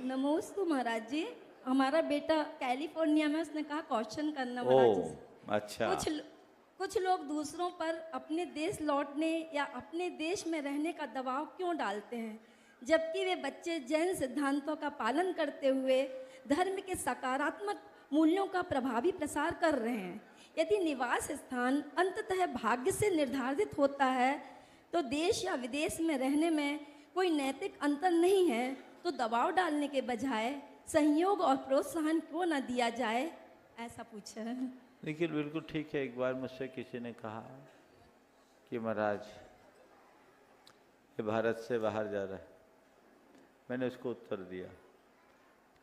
नमोस्तु महाराज जी। हमारा बेटा कैलिफोर्निया में, उसने कहा क्वेश्चन करना महाराज जी से। अच्छा। कुछ लोग दूसरों पर अपने देश लौटने या अपने देश में रहने का दबाव क्यों डालते हैं, जबकि वे बच्चे जैन सिद्धांतों का पालन करते हुए धर्म के सकारात्मक मूल्यों का प्रभावी प्रसार कर रहे हैं। यदि निवास स्थान अंततः भाग्य से निर्धारित होता है तो देश या विदेश में रहने में कोई नैतिक अंतर नहीं है, तो दबाव डालने के बजाय सहयोग और प्रोत्साहन क्यों न दिया जाए, ऐसा पूछा है। लेकिन बिल्कुल ठीक है। एक बार मुझसे किसी ने कहा कि महाराज ये भारत से बाहर जा रहा है। मैंने उसको उत्तर दिया,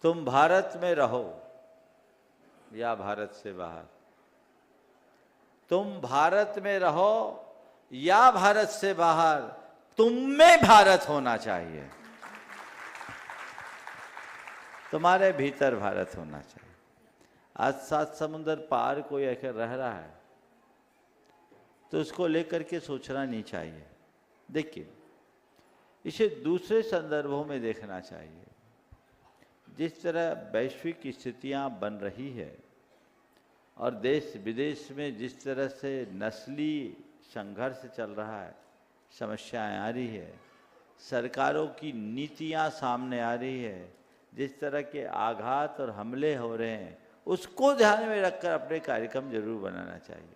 तुम भारत में रहो या भारत से बाहर, तुम भारत में रहो या भारत से बाहर, तुम में भारत होना चाहिए, तुम्हारे भीतर भारत होना चाहिए। आज 7 समुंदर पार कोई अगर रह रहा है तो उसको लेकर के सोचना नहीं चाहिए। देखिए, इसे दूसरे संदर्भों में देखना चाहिए। जिस तरह वैश्विक स्थितियां बन रही है और देश विदेश में जिस तरह से नस्ली संघर्ष चल रहा है, समस्याएं आ रही है, सरकारों की नीतियां सामने आ रही है, जिस तरह के आघात और हमले हो रहे हैं, उसको ध्यान में रखकर अपने कार्यक्रम जरूर बनाना चाहिए।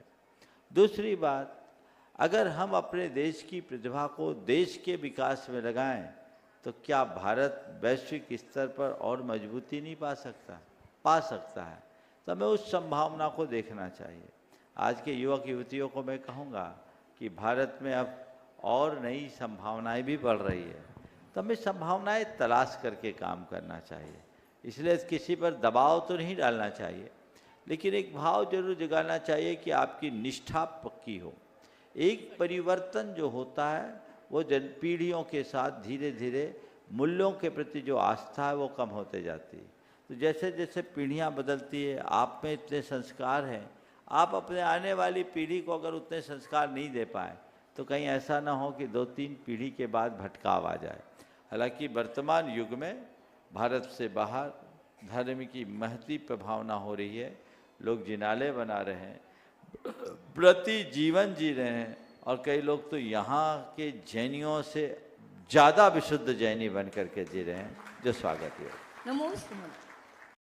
दूसरी बात, अगर हम अपने देश की प्रतिभा को देश के विकास में लगाएं तो क्या भारत वैश्विक स्तर पर और मजबूती नहीं पा सकता है। तो हमें उस संभावना को देखना चाहिए। आज के युवक युवतियों को मैं कहूँगा कि भारत में अब और नई संभावनाएं भी बढ़ रही है, तो हमें संभावनाएं तलाश करके काम करना चाहिए। इसलिए किसी पर दबाव तो नहीं डालना चाहिए, लेकिन एक भाव जरूर जगाना चाहिए कि आपकी निष्ठा पक्की हो। एक परिवर्तन जो होता है वो पीढ़ियों के साथ धीरे धीरे मूल्यों के प्रति जो आस्था है वो कम होते जाती है। तो जैसे जैसे पीढ़ियाँ बदलती है, आप में इतने संस्कार हैं, आप अपने आने वाली पीढ़ी को अगर उतने संस्कार नहीं दे पाए तो कहीं ऐसा ना हो कि 2-3 पीढ़ी के बाद भटकाव आ जाए। हालांकि वर्तमान युग में भारत से बाहर धर्म की महती प्रभावना हो रही है। लोग जिनाले बना रहे हैं, प्रति जीवन जी रहे हैं, और कई लोग तो यहाँ के जैनियों से ज़्यादा विशुद्ध जैनी बन करके जी रहे हैं, जो स्वागत है। नमोस्तु।